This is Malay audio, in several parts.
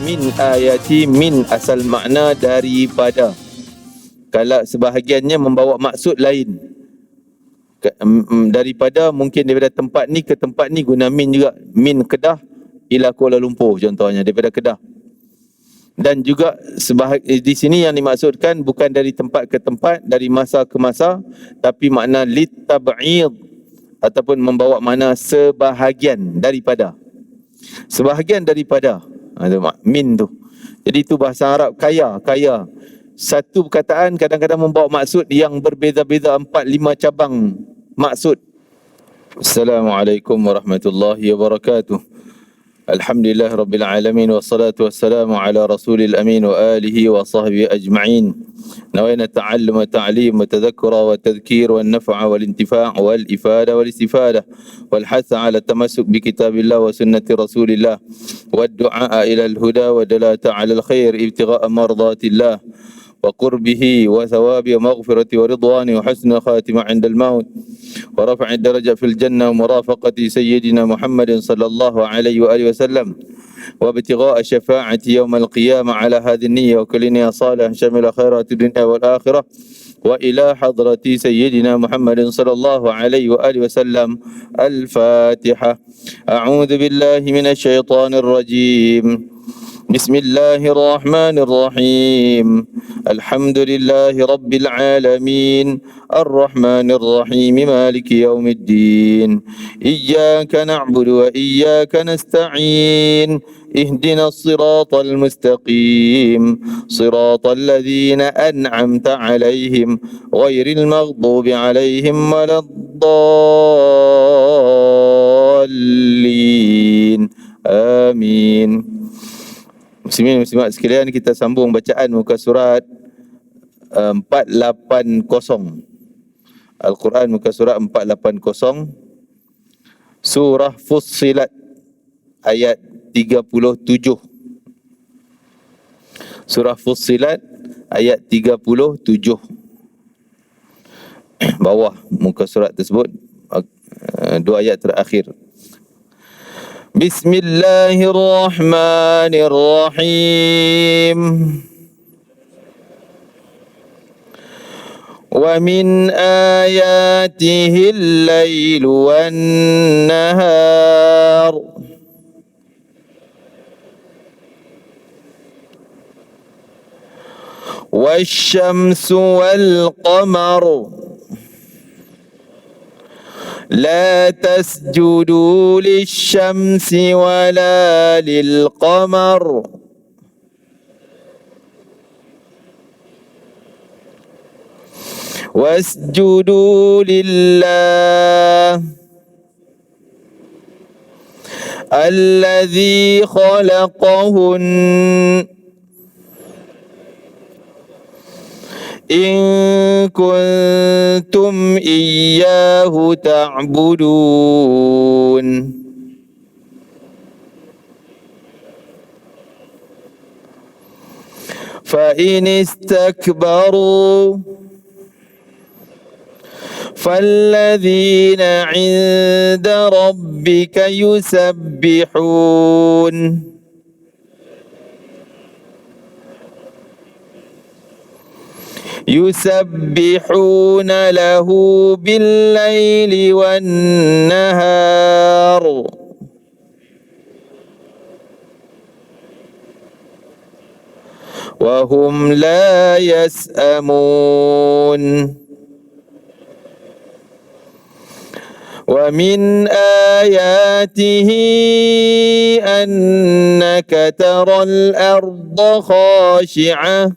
min ayati, min asal makna daripada. Kalau sebahagiannya membawa maksud lain. Daripada mungkin daripada tempat ni ke tempat ni guna min juga. Min Kedah ila Kuala Lumpur contohnya, daripada Kedah. Dan juga di sini yang dimaksudkan bukan dari tempat ke tempat, dari masa ke masa, tapi makna litab'id ataupun membawa makna sebahagian daripada. Sebahagian daripada. Min tu. Jadi itu bahasa Arab kaya. Satu perkataan kadang-kadang membawa maksud yang berbeza-beza, 4-5 cabang maksud. Assalamualaikum warahmatullahi wabarakatuh. Alhamdulillah Rabbil Alamin. Wassalatu wassalamu ala Rasulil Amin wa alihi wa sahbihi ajma'in. Nawayna ta'allum wa ta'lim wa tadhakkura wa tadhkir wa naf'a wal intifa' wal ifada wal istifadah wal hatha ala tamassuk bi kitabillah wa sunnati Rasulillah wa du'a ila al-huda wa dalata ala al-khair ibtigha'a mardatillah wa qurbihi wa thawabi wa maghfirati wa ridwani wa husna khatimah 'inda al-maut wa raf'i ad-darajat fil jannah wa murafaqati sayyidina Muhammadin sallallahu alaihi wa alihi wasallam wa ibtigha'a syafa'ati yawm al-qiyamah ala hadhihi an-niyyah wa kulli niyyah salih shamila khairati dunya wal akhirah wa ila hadrati sayyidina Muhammadin sallallahu alaihi wa alihi wasallam. Al-Fatihah. A'udzu billahi minasy syaithanir rajim. Bismillahirrahmanirrahim. Alhamdulillahi Rabbil Alamin. Ar-Rahmanir-Rahim. Maliki yaumiddin. Iyyaka na'budu wa iyyaka nasta'in. Ihdinas siratal mustaqim. Siratal ladzina an'amta 'alaihim ghairil maghdubi 'alaihim waladdallin. Amin. Muslimin muslimat sekalian, kita sambung bacaan muka surat 480. Al-Quran muka surat 480. Surah Fussilat ayat 37. Surah Fussilat ayat 37. Bawah muka surat tersebut, dua ayat terakhir. Bismillahirrahmanirrahim. Wa min ayatihi al-lailu wan-nahar wasyamsu wal-qamaru لا تسجدوا للشمس ولا للقمر واسجدوا لله الذي خلقهن إن كنتم إياه تعبدون فإن استكبروا فالذين عند ربك يسبحون له بالليل والنهار وهم لا يسأمون ومن آياته أنك ترى الأرض خاشعة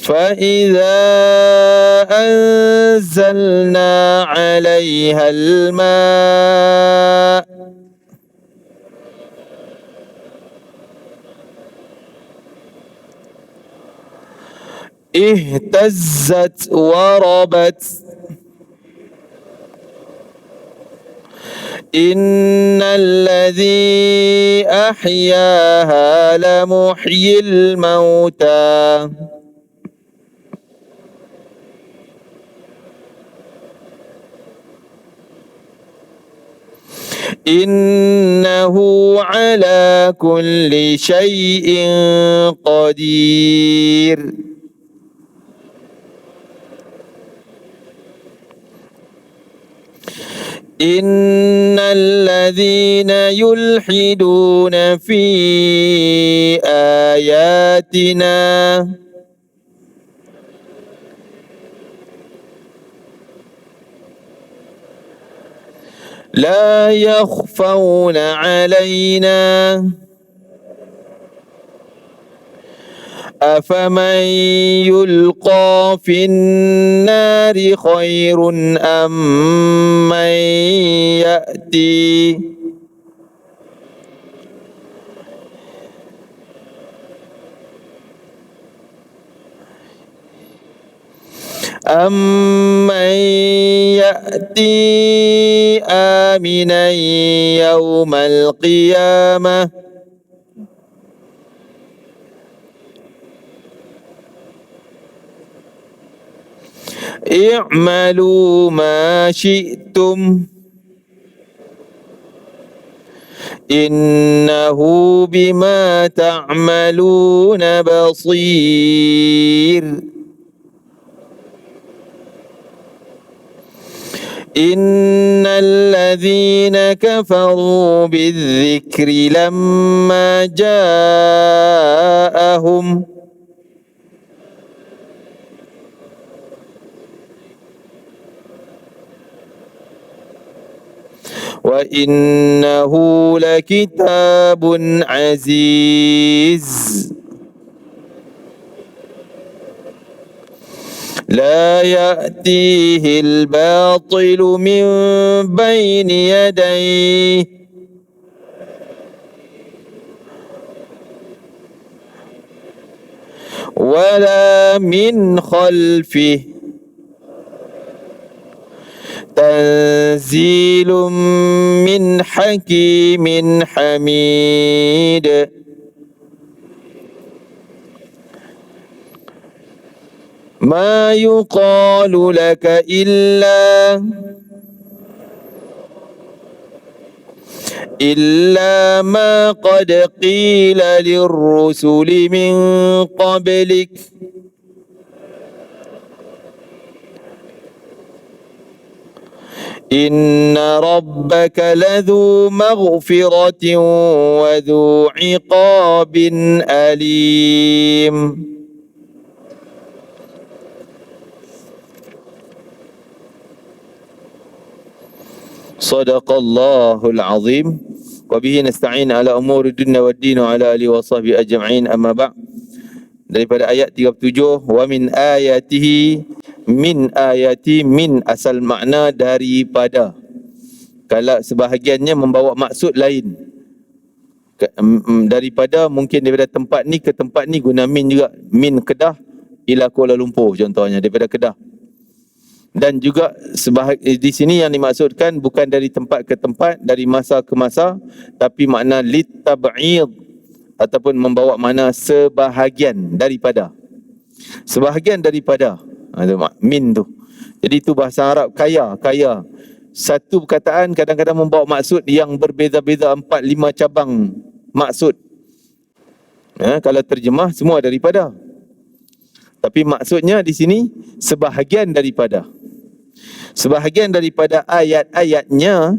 فإذا أنزلنا عليها الماء اهتزت وربت إن الذي أحياها لمحيي الموتى innahu ala kulli syai'in qadir. Innal ladzina yulhiduna fi ayatina la yakhfawna alaina afaman yulqa fin nari khairun amman ya'ti amman ya'ti aminan yawmal qiyamah i'malu ma syi'tum innahu bima ta'maluna basir. Innal ladzina kafaru bidzikri lamma ja'ahum wa innahu lakitabun aziz la ya'tihi al-batilu min bayni yadayhi wala min khalfihi tanzilun min hakimin hamid. Ma yuqalu laka illa ma qad qila lirrusuli min qablik inna rabbaka ladhu maghfiratin wa dhu iqabin alim. Sadaqallahul azim. Wa bihi nasta'in ala umuri dunya wad din wa ala alihi wa sahbihi ajma'in, amma ba'. Daripada ayat 37, wa min ayatihi, min ayati, min asal makna daripada. Kalau sebahagiannya membawa maksud lain. Daripada mungkin daripada tempat ni ke tempat ni guna min juga. Min Kedah ila Kuala Lumpur contohnya, daripada Kedah. Dan juga di sini yang dimaksudkan bukan dari tempat ke tempat, dari masa ke masa, tapi makna litab'id ataupun membawa makna sebahagian daripada. Sebahagian daripada. Min tu. Jadi itu bahasa Arab kaya. Satu perkataan kadang-kadang membawa maksud yang berbeza-beza, 4-5 cabang maksud. Kalau terjemah semua daripada. Tapi maksudnya di sini sebahagian daripada. Sebahagian daripada ayat-ayatnya.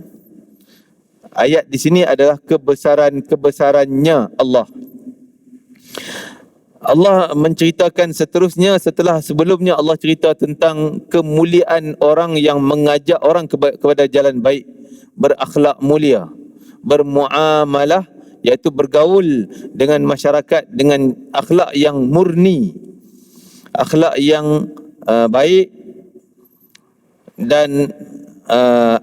Ayat di sini adalah kebesarannya Allah. Allah menceritakan seterusnya setelah sebelumnya Allah cerita tentang kemuliaan orang yang mengajak orang kepada jalan baik, berakhlak mulia, bermuamalah, iaitu bergaul dengan masyarakat dengan akhlak yang murni, akhlak yang baik. Dan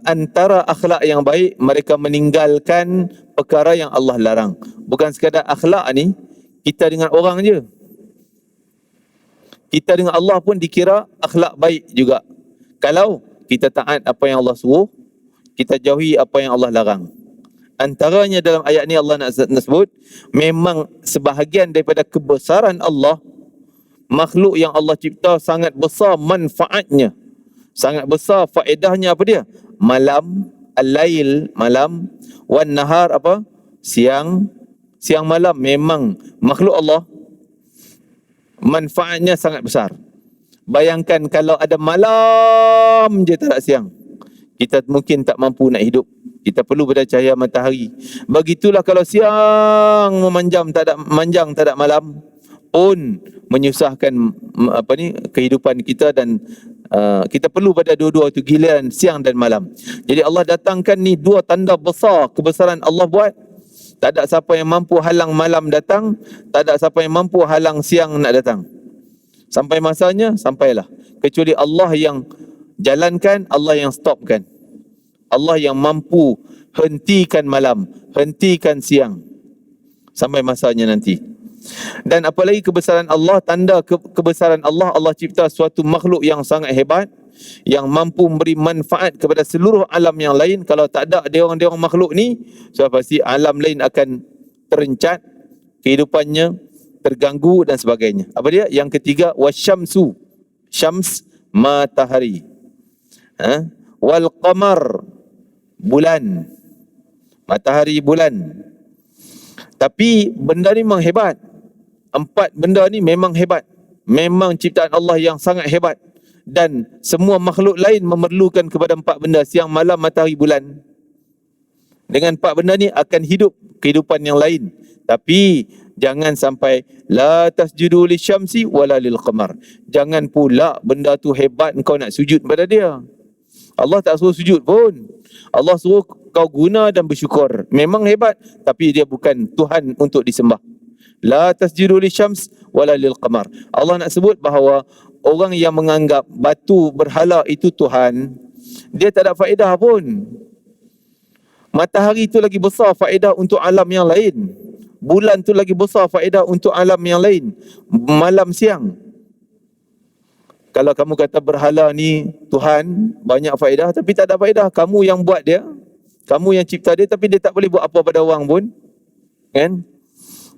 antara akhlak yang baik, mereka meninggalkan perkara yang Allah larang. Bukan sekadar akhlak ni kita dengan orang je, kita dengan Allah pun dikira akhlak baik juga. Kalau kita taat apa yang Allah suruh, kita jauhi apa yang Allah larang. Antaranya dalam ayat ni Allah nak sebut, memang sebahagian daripada kebesaran Allah, makhluk yang Allah cipta sangat besar manfaatnya, sangat besar faedahnya. Apa dia? Malam al-lail malam, wan nahar apa? Siang. Siang malam memang makhluk Allah manfaatnya sangat besar. Bayangkan kalau ada malam je tak ada siang, kita mungkin tak mampu nak hidup. Kita perlu pada cahaya matahari. Begitulah kalau siang manjang tak ada malam pun menyusahkan kehidupan kita, dan kita perlu pada dua-dua tu, giliran siang dan malam. Jadi Allah datangkan ni dua tanda besar kebesaran Allah buat. Tak ada siapa yang mampu halang malam datang, tak ada siapa yang mampu halang siang nak datang. Sampai masanya, sampailah. Kecuali Allah yang jalankan, Allah yang stopkan. Allah yang mampu hentikan malam, hentikan siang. Sampai masanya nanti. Dan apalagi kebesaran Allah, tanda kebesaran Allah, Allah cipta suatu makhluk yang sangat hebat, yang mampu memberi manfaat kepada seluruh alam yang lain. Kalau tak ada dia orang makhluk ni, so pasti alam lain akan terencat, kehidupannya terganggu dan sebagainya. Apa dia? Yang ketiga, wasyamsu, syams matahari, wal qamar bulan, matahari bulan. Tapi benda ni memang hebat. Empat benda ni memang hebat, memang ciptaan Allah yang sangat hebat. Dan semua makhluk lain memerlukan kepada empat benda, siang, malam, matahari, bulan. Dengan empat benda ni akan hidup kehidupan yang lain. Tapi jangan sampai la tasjudu lisyamsi wala lil qamar. Jangan pula benda tu hebat engkau nak sujud pada dia. Allah tak suruh sujud pun. Allah suruh kau guna dan bersyukur. Memang hebat, tapi dia bukan Tuhan untuk disembah. La tasjudu lisyams wala lil qamar. Allah nak sebut bahawa orang yang menganggap batu berhala itu Tuhan, dia tak ada faedah pun. Matahari itu lagi besar faedah untuk alam yang lain. Bulan tu lagi besar faedah untuk alam yang lain. Malam siang. Kalau kamu kata berhala ni Tuhan, banyak faedah, tapi tak ada faedah. Kamu yang buat dia, kamu yang cipta dia, tapi dia tak boleh buat apa pada orang pun. Kan?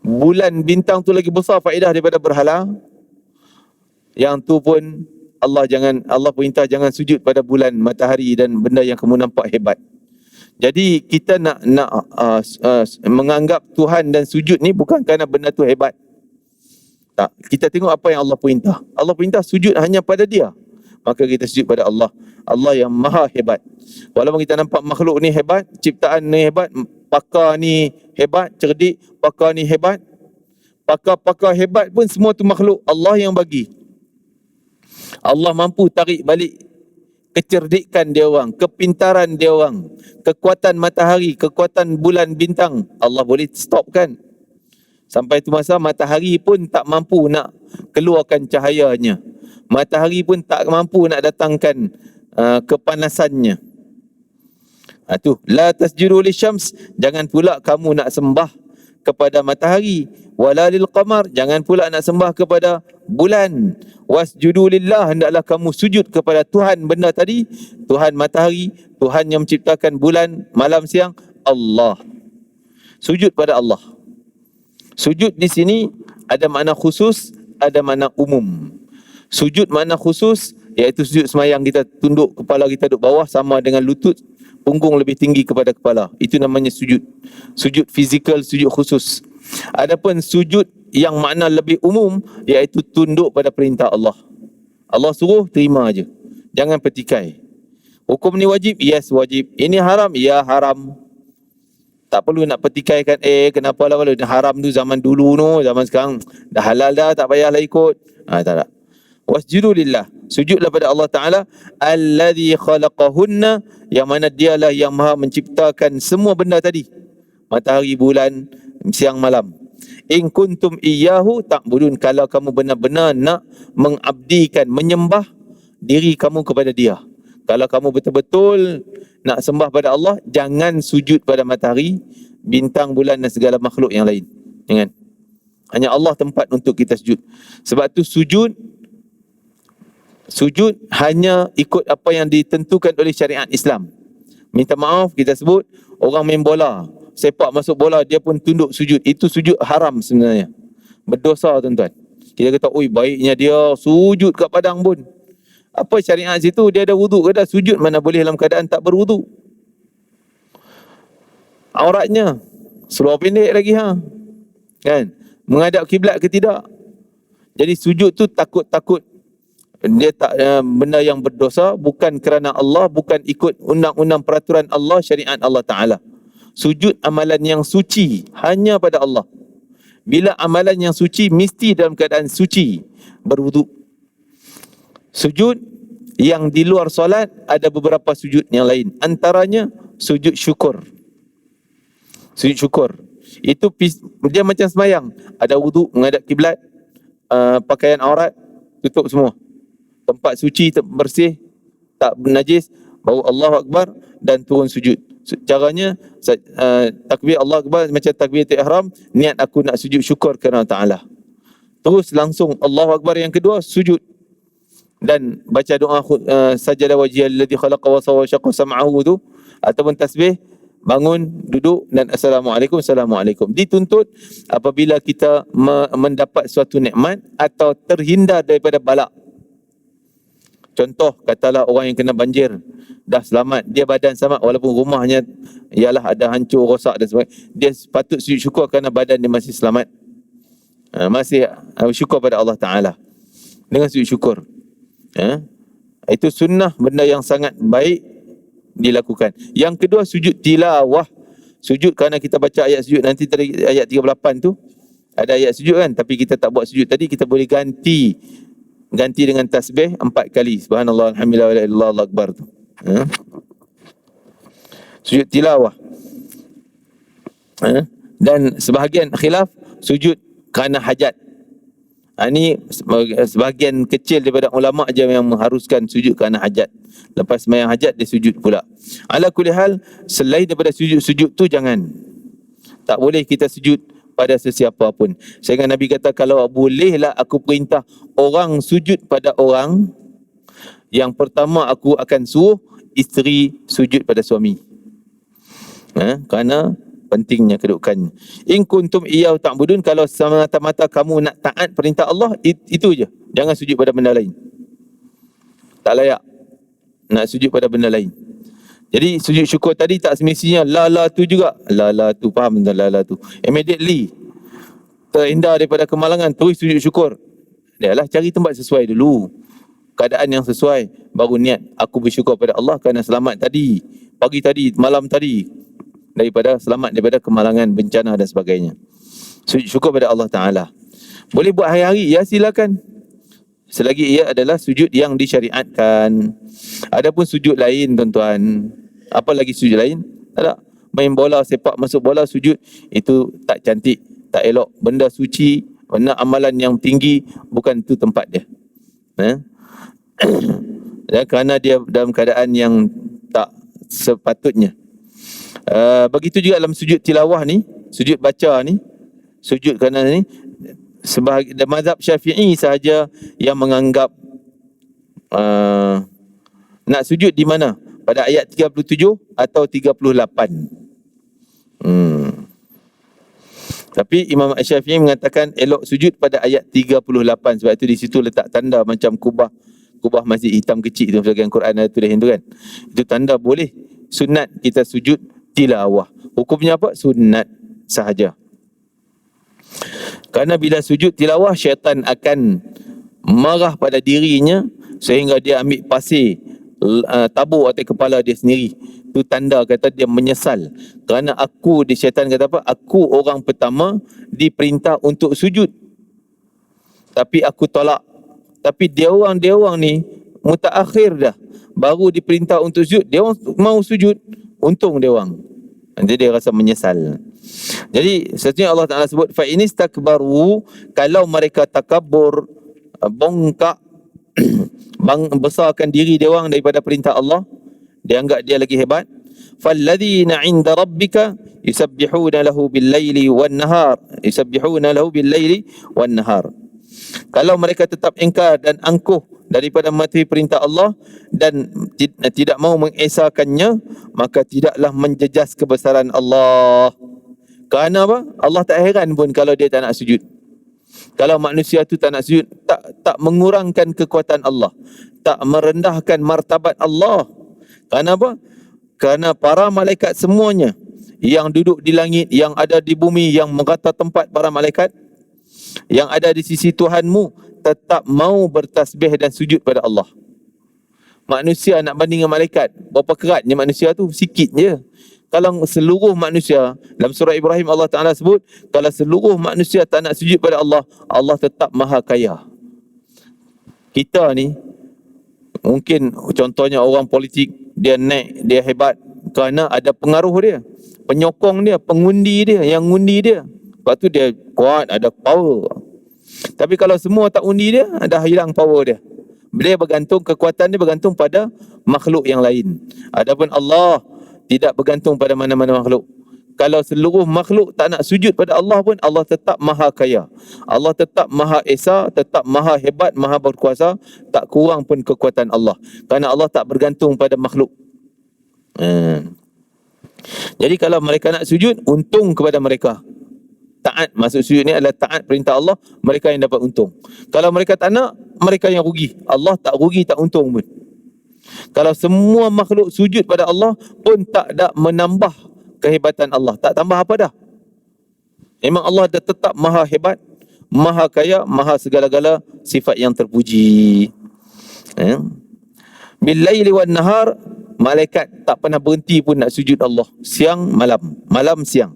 Bulan bintang tu lagi besar faedah daripada berhala. Yang tu pun Allah perintah jangan sujud pada bulan, matahari dan benda yang kamu nampak hebat. Jadi kita nak menganggap Tuhan dan sujud ni bukan kerana benda tu hebat. Tak, kita tengok apa yang Allah perintah. Allah perintah sujud hanya pada Dia, maka kita sujud pada Allah. Allah yang maha hebat. Walaupun kita nampak makhluk ni hebat, ciptaan ni hebat, pakar ni hebat, cerdik, pakar ni hebat, pakar-pakar hebat pun semua tu makhluk Allah yang bagi. Allah mampu tarik balik kecerdikan dia orang, kepintaran dia orang, kekuatan matahari, kekuatan bulan bintang. Allah boleh stopkan. Sampai tu masa matahari pun tak mampu nak keluarkan cahayanya. Matahari pun tak mampu nak datangkan kepanasannya. Tu la tasjudu lisyams, jangan pula kamu nak sembah kepada matahari, wala lil qamar, jangan pula nak sembah kepada bulan. Wasjudu lillah, hendaklah kamu sujud kepada Tuhan benda tadi, Tuhan matahari, Tuhan yang menciptakan bulan, malam, siang, Allah. Sujud pada Allah. Sujud di sini ada makna khusus, ada makna umum. Sujud makna khusus iaitu sujud semayang, kita tunduk kepala kita duduk bawah sama dengan lutut, punggung lebih tinggi kepada kepala. Itu namanya sujud. Sujud fizikal, sujud khusus. Adapun sujud yang makna lebih umum iaitu tunduk pada perintah Allah. Allah suruh, terima aja. Jangan petikai. Hukum ni wajib? Yes, wajib. Ini haram? Ya, haram. Tak perlu nak petikaikan, kenapa lah kalau haram tu zaman dulu no, zaman sekarang dah halal dah, tak payahlah ikut. Tak ada. Wasjudu lillah, sujudlah pada Allah Ta'ala alladhi khalaqahunna, yang mana dialah yang maha menciptakan semua benda tadi, matahari, bulan, siang, malam. In kuntum iyyahu ta'budun, kalau kamu benar-benar nak mengabdikan, menyembah diri kamu kepada Dia. Kalau kamu betul-betul nak sembah pada Allah, jangan sujud pada matahari, bintang, bulan dan segala makhluk yang lain. Jangan. Hanya Allah tempat untuk kita sujud. Sebab tu sujud hanya ikut apa yang ditentukan oleh syariat Islam. Minta maaf, kita sebut orang main bola, sepak masuk bola, dia pun tunduk sujud. Itu sujud haram sebenarnya. Berdosa tuan-tuan. Kita kata, oi baiknya dia sujud kat padang pun. Apa syariat situ? Dia ada wuduk ke dah? Sujud mana boleh dalam keadaan tak berwuduk? auratnya, seluar pendek lagi kan, menghadap kiblat ke tidak. Jadi sujud tu takut-takut dia tak benda yang berdosa, bukan kerana Allah, bukan ikut undang-undang peraturan Allah, syariat Allah Ta'ala. Sujud amalan yang suci hanya pada Allah. Bila amalan yang suci, mesti dalam keadaan suci, berwuduk. Sujud yang di luar solat, ada beberapa sujud yang lain. Antaranya sujud syukur. Sujud syukur itu dia macam semayang, ada wuduk, menghadap kiblat, pakaian aurat tutup semua, tempat suci, bersih, tak najis, baru Allahu Akbar dan turun sujud. Caranya takbir Allah Akbar macam takbiratul ihram, niat aku nak sujud syukur kerana Ta'ala. Terus langsung Allahu Akbar yang kedua, sujud dan baca doa sajada wajhiyal ladzi khalaqa wa sawwa syaqqa sam'ahu tu, ataupun tasbih, bangun, duduk dan assalamualaikum, assalamualaikum. Dituntut apabila kita mendapat suatu nikmat atau terhindar daripada balak. Contoh, katalah orang yang kena banjir dah selamat, dia badan selamat walaupun rumahnya ialah ada hancur, rosak dan sebagainya, dia patut sujud syukur kerana badan dia masih selamat. Masih syukur pada Allah Ta'ala dengan sujud syukur. Itu sunnah, benda yang sangat baik dilakukan. Yang kedua, sujud tilawah. Sujud kerana kita baca ayat sujud nanti tadi, ayat 38 tu ada ayat sujud kan, tapi kita tak buat sujud tadi, kita boleh ganti dengan tasbih 4 kali, subhanallah, alhamdulillah, wa la ilaha illallah, Allahu akbar tu. Sujud tilawah. Dan sebahagian khilaf sujud kerana hajat. Ini sebahagian kecil daripada ulama' je yang mengharuskan sujud kerana hajat. Lepas sembahyang hajat dia sujud pula. Ala kulli hal, selain daripada sujud tu jangan. Tak boleh kita sujud pada sesiapa pun. Sehingga Nabi kata, kalau bolehlah aku perintah orang sujud pada orang, yang pertama aku akan suruh isteri sujud pada suami. Kerana pentingnya kedudukannya. In kuntum iyyahu ta'budun, kalau semata-mata kamu nak taat perintah Allah, itu je. Jangan sujud pada benda lain. Tak layak nak sujud pada benda lain. Jadi sujud syukur tadi tak semestinya la tu juga. La tu, faham tentang la tu. Immediately terhindar daripada kemalangan, terus sujud syukur. Yalah, cari tempat sesuai dulu, keadaan yang sesuai, baru niat aku bersyukur pada Allah kerana selamat tadi, pagi tadi, malam tadi, selamat daripada kemalangan, bencana dan sebagainya. Sujud syukur pada Allah Ta'ala. Boleh buat hari-hari, ya silakan, selagi ia adalah sujud yang disyariatkan. Adapun sujud lain, tuan-tuan, apa lagi sujud lain? Tak, main bola, sepak masuk bola, sujud, itu tak cantik, tak elok. Benda suci, benda amalan yang tinggi, bukan itu tempat dia. Dan kerana dia dalam keadaan yang tak sepatutnya. Begitu juga dalam sujud tilawah ni, sujud baca ni, sujud kerana ni, sebahagian mazhab Syafi'i sahaja yang menganggap nak sujud di mana? Pada ayat 37 atau 38. Tapi Imam Syafi'i mengatakan elok sujud pada ayat 38, sebab itu di situ letak tanda macam kubah masjid hitam kecil tu, bahagian Quran ada tulisan tu kan. Itu tanda boleh sunat kita sujud tilawah. Hukumnya apa? Sunat sahaja. Kerana bila sujud tilawah, syaitan akan marah pada dirinya sehingga dia ambil pasir tabur atas kepala dia sendiri. Itu tanda kata dia menyesal. Kerana syaitan kata apa? Aku orang pertama diperintah untuk sujud, tapi aku tolak. Tapi dia orang ni mutaakhir dah, baru diperintah untuk sujud, dia orang mau sujud, untung dia orang. Nanti dia rasa menyesal. Jadi sesungguhnya Allah Ta'ala sebut, fa inistakbaru, kalau mereka takabur, bongkak, besarkan diri dia orang daripada perintah Allah, dia anggap dia lagi hebat. Falladzina 'inda rabbika yusabbihuna lahu bil-laili wan-nahar, yusabbihuna lahu bil-laili wan-nahar. Kalau mereka tetap ingkar dan angkuh daripada mematuhi perintah Allah dan tidak mau mengesahkannya, maka tidaklah menjejas kebesaran Allah. Kerana apa? Allah tak heran pun kalau dia tak nak sujud. Kalau manusia tu tak nak sujud, tak mengurangkan kekuatan Allah, tak merendahkan martabat Allah. Kerana apa? Kerana para malaikat semuanya yang duduk di langit, yang ada di bumi, yang merata tempat para malaikat, yang ada di sisi Tuhanmu, tetap mau bertasbih dan sujud pada Allah. Manusia nak banding dengan malaikat, berapa keratnya manusia tu? Sikit je. Kalau seluruh manusia, dalam surah Ibrahim Allah Ta'ala sebut, kalau seluruh manusia tak nak sujud pada Allah, Allah tetap maha kaya. Kita ni, mungkin contohnya orang politik, dia naik, dia hebat kerana ada pengaruh dia, penyokong dia, pengundi dia, yang ngundi dia. Lepas tu dia kuat, ada power. Tapi kalau semua tak undi dia, dah hilang power dia. Dia bergantung, kekuatan dia bergantung pada makhluk yang lain. Adapun Allah tidak bergantung pada mana-mana makhluk. Kalau seluruh makhluk tak nak sujud pada Allah pun, Allah tetap maha kaya. Allah tetap maha esa, tetap maha hebat, maha berkuasa. Tak kurang pun kekuatan Allah. Kerana Allah tak bergantung pada makhluk. Jadi kalau mereka nak sujud, untung kepada mereka. Taat, maksud sujud ni adalah taat perintah Allah, mereka yang dapat untung. Kalau mereka tak nak, mereka yang rugi. Allah tak rugi, tak untung pun. Kalau semua makhluk sujud pada Allah pun tak ada menambah kehebatan Allah, tak tambah apa dah. Memang Allah dah tetap maha hebat, maha kaya, maha segala-gala sifat yang terpuji. Bil laili wan nahar, malaikat tak pernah berhenti pun nak sujud Allah, siang malam, malam siang.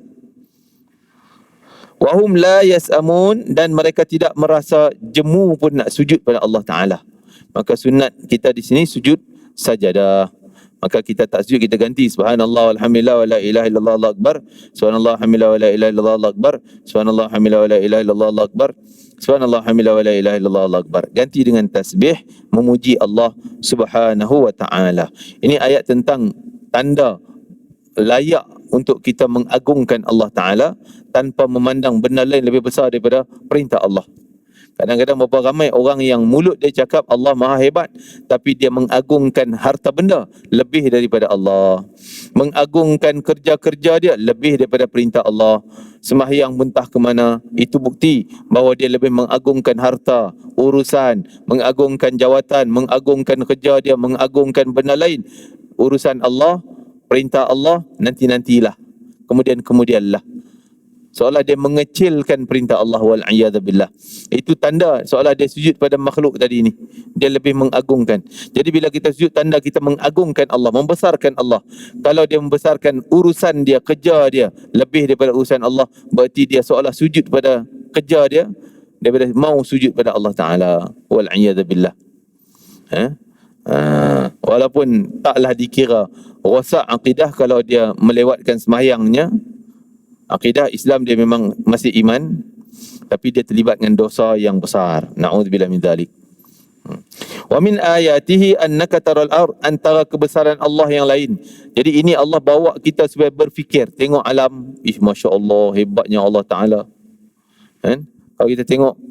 Wahum la yas'amun, dan mereka tidak merasa jemu pun nak sujud pada Allah Ta'ala. Maka sunat kita di sini sujud sajadah. Maka kita tak sujud, kita ganti subhanallah walhamdulillah wa la ilaha illallah Allahu akbar, subhanallah alhamdulillah wa la ilaha illallah Allahu akbar, subhanallah alhamdulillah wa la ilaha illallah Allahu akbar, subhanallah alhamdulillah wa la ilaha illallah Allahu akbar. Ganti dengan tasbih memuji Allah Subhanahu wa Ta'ala. Ini ayat tentang tanda layak untuk kita mengagungkan Allah Ta'ala tanpa memandang benda lain lebih besar daripada perintah Allah. Kadang-kadang berapa ramai orang yang mulut dia cakap Allah maha hebat, tapi dia mengagungkan harta benda lebih daripada Allah. Mengagungkan kerja-kerja dia lebih daripada perintah Allah. Sembahyang mentah ke mana, itu bukti bahawa dia lebih mengagungkan harta, urusan, mengagungkan jawatan, mengagungkan kerja dia, mengagungkan benda lain. Urusan Allah, perintah Allah, nanti-nantilah, kemudian-kemudianlah. Seolah dia mengecilkan perintah Allah, wal'iyadzubillah. Itu tanda seolah dia sujud pada makhluk tadi ni. Dia lebih mengagungkan. Jadi bila kita sujud, tanda kita mengagungkan Allah, membesarkan Allah. Kalau dia membesarkan urusan dia, kerja dia lebih daripada urusan Allah, berarti dia seolah sujud pada kerja dia daripada mau sujud pada Allah Ta'ala, wal'iyadzubillah. Walaupun taklah dikira rosak akidah kalau dia melewatkan sembahyangnya. Akidah Islam dia memang masih iman, tapi dia terlibat dengan dosa yang besar. Na'udzubillah min dzalik. Wa min ayatihi annaka taral ard, antara kebesaran Allah yang lain. Jadi ini Allah bawa kita supaya berfikir, tengok alam. Masya-Allah, hebatnya Allah Taala. Kan? Kalau kita tengok,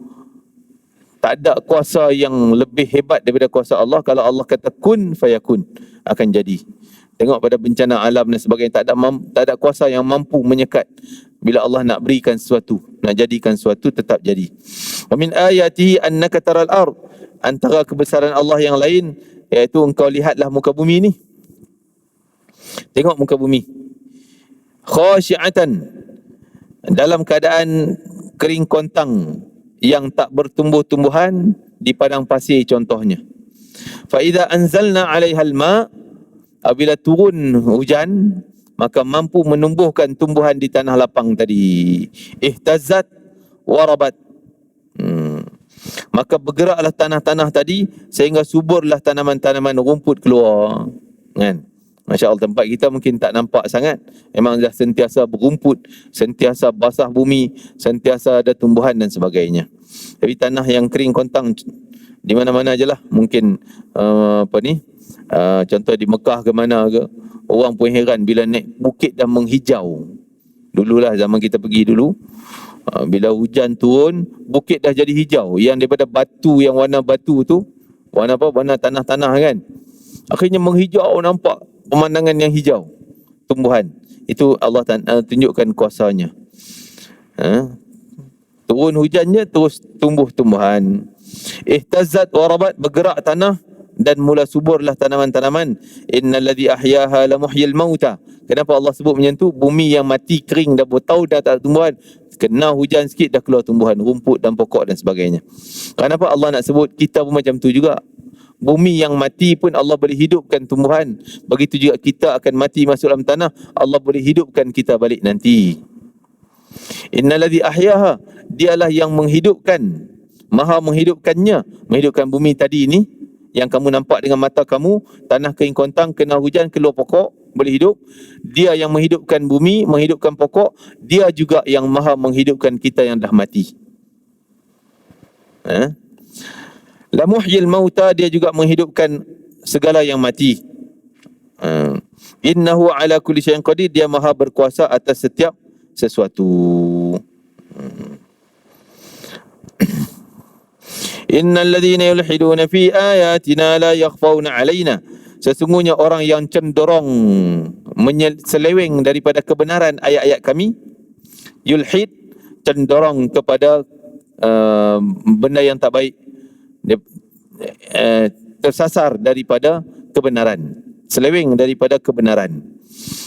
tak ada kuasa yang lebih hebat daripada kuasa Allah. Kalau Allah kata kun fayakun, akan jadi. Tengok pada bencana alam dan sebagainya, tak ada kuasa yang mampu menyekat. Bila Allah nak berikan sesuatu, nak jadikan sesuatu, tetap jadi. Wa min ayatihi annaka taral ard, antara kebesaran Allah yang lain, iaitu engkau lihatlah muka bumi ni. Tengok muka bumi. Khasyi'atan, dalam keadaan kering kontang, yang tak bertumbuh-tumbuhan di padang pasir contohnya. Fa idza anzalna 'alaihal ma', apabila turun hujan, maka mampu menumbuhkan tumbuhan di tanah lapang tadi. Ihtazzat warabat, maka bergeraklah tanah-tanah tadi sehingga suburlah tanaman-tanaman rumput keluar. Kan? Masya Allah, tempat kita mungkin tak nampak sangat. Memang dah sentiasa berumput, sentiasa basah bumi, sentiasa ada tumbuhan dan sebagainya. Tapi tanah yang kering kontang di mana-mana je lah. Mungkin contoh di Mekah ke mana ke, orang pun heran bila naik bukit dah menghijau. Dululah zaman kita pergi dulu, bila hujan turun, bukit dah jadi hijau. Yang daripada batu, yang warna batu tu, warna apa? Warna tanah-tanah kan. Akhirnya menghijau, nampak pemandangan yang hijau, tumbuhan. Itu Allah tunjukkan kuasanya. Turun hujannya, terus tumbuh tumbuhan. Ihtazzat warabat, bergerak tanah dan mula suburlah tanaman-tanaman. Innalladzi ahyaha lamuhyil mauta. Kenapa Allah sebut macam tu? Bumi yang mati kering dah bertahun dah tak ada tumbuhan, kena hujan sikit dah keluar tumbuhan, rumput dan pokok dan sebagainya. Kenapa Allah nak sebut? Kita pun macam tu juga. Bumi yang mati pun Allah boleh hidupkan tumbuhan. Begitu juga kita akan mati masuk dalam tanah, Allah boleh hidupkan kita balik nanti. Innalladzi ahyaha, dialah yang menghidupkan, maha menghidupkannya, menghidupkan bumi tadi ni yang kamu nampak dengan mata kamu, tanah kering kontang, kena hujan, keluar pokok, boleh hidup. Dia yang menghidupkan bumi, menghidupkan pokok. Dia juga yang maha menghidupkan kita yang dah mati. La muhyil mauta, dia juga menghidupkan segala yang mati. Innahu ala kulli syai'in qadir, dia maha berkuasa atas setiap sesuatu. Innal ladzina yulhiduna fi ayatina la yakhfauna alaina, sesungguhnya orang yang cenderung seleweng daripada kebenaran ayat-ayat kami, yulhid, cenderung kepada benda yang tak baik, tersasar daripada kebenaran, seleweng daripada kebenaran.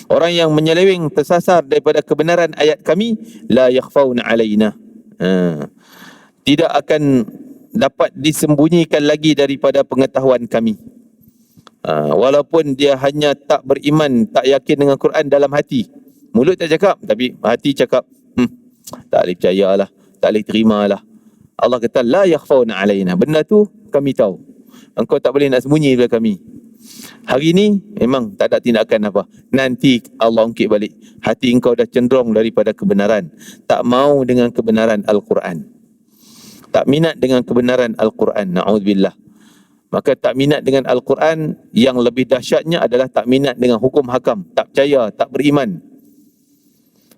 Orang yang menyeleweng, tersasar daripada kebenaran ayat kami, la yakhfauna alaina, tidak akan dapat disembunyikan lagi daripada pengetahuan kami. Walaupun dia hanya tak beriman, tak yakin dengan Quran dalam hati, mulut tak cakap, tapi hati cakap, tak boleh percayalah, tak boleh terimalah. Allah kata la yakhfauna alaina, benda tu kami tahu, engkau tak boleh nak sembunyi daripada kami. Hari ni memang tak ada tindakan apa, nanti Allah ungkit balik, hati engkau dah cenderung daripada kebenaran, tak mau dengan kebenaran Al-Quran, tak minat dengan kebenaran Al-Quran, na'udzubillah. Maka tak minat dengan Al-Quran, yang lebih dahsyatnya adalah tak minat dengan hukum hakam, tak percaya, tak beriman.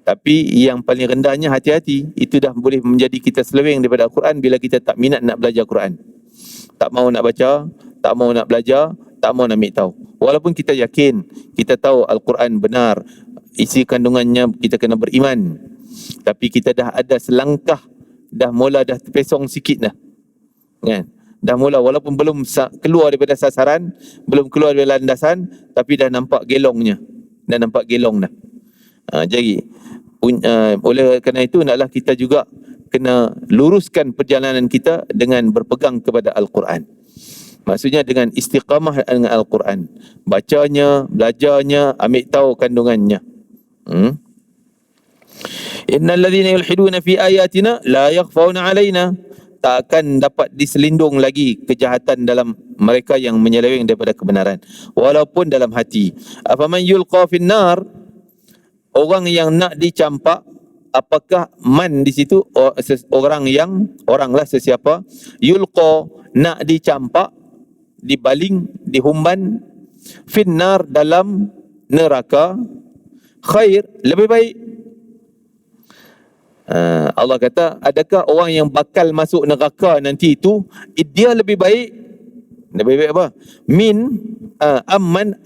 Tapi yang paling rendahnya hati-hati, itu dah boleh menjadi kita seleweng daripada Al-Quran bila kita tak minat nak belajar Quran, tak mau nak baca, tak mau nak belajar, tak mau nak ambil tahu. Walaupun kita yakin, kita tahu Al-Quran benar, isi kandungannya, kita kena beriman, tapi kita dah ada selangkah, dah mula dah terpesong sikit dah, kan? Dah mula, walaupun belum keluar daripada sasaran, belum keluar daripada landasan, tapi dah nampak gelongnya, dah nampak gelong dah. Jadi oleh kerana itu, naklah kita juga kena luruskan perjalanan kita dengan berpegang kepada Al-Quran. Maksudnya dengan istiqamah dengan Al-Quran, bacanya, belajarnya, ambil tahu kandungannya. Innal ladzina yulhiduna fi ayatina la yakhfauna alaina, tak akan dapat diselindung lagi kejahatan dalam mereka yang menyeleweng daripada kebenaran, walaupun dalam hati. Afaman yulqa fin nar, orang yang nak dicampak, apakah man di situ oranglah sesiapa, yulqa nak dicampak, dibaling, dihumban, finnar dalam neraka, khair, lebih baik. Allah kata, adakah orang yang bakal masuk neraka nanti itu, dia lebih baik? Lebih baik apa? Min amman,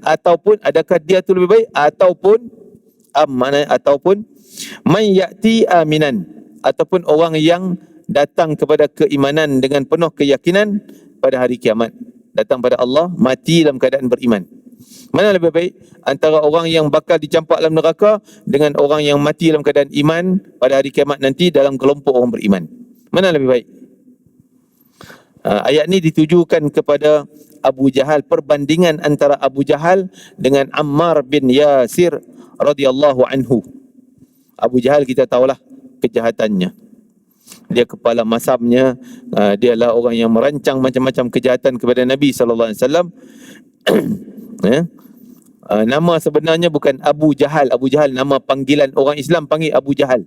ataupun adakah dia tu lebih baik, ataupun amman, ataupun man ya'ti aminan, ataupun orang yang datang kepada keimanan dengan penuh keyakinan pada hari kiamat, datang pada Allah mati dalam keadaan beriman. Mana lebih baik antara orang yang bakal dicampak dalam neraka dengan orang yang mati dalam keadaan iman pada hari kiamat nanti dalam kelompok orang beriman? Mana lebih baik? Ayat ni ditujukan kepada Abu Jahal, perbandingan antara Abu Jahal dengan Ammar bin Yasir radhiyallahu anhu. Abu Jahal kita tahulah kejahatannya. Dia kepala masamnya, dia adalah orang yang merancang macam-macam kejahatan kepada Nabi sallallahu alaihi wasallam. Nama sebenarnya bukan Abu Jahal. Abu Jahal nama panggilan orang Islam, panggil Abu Jahal.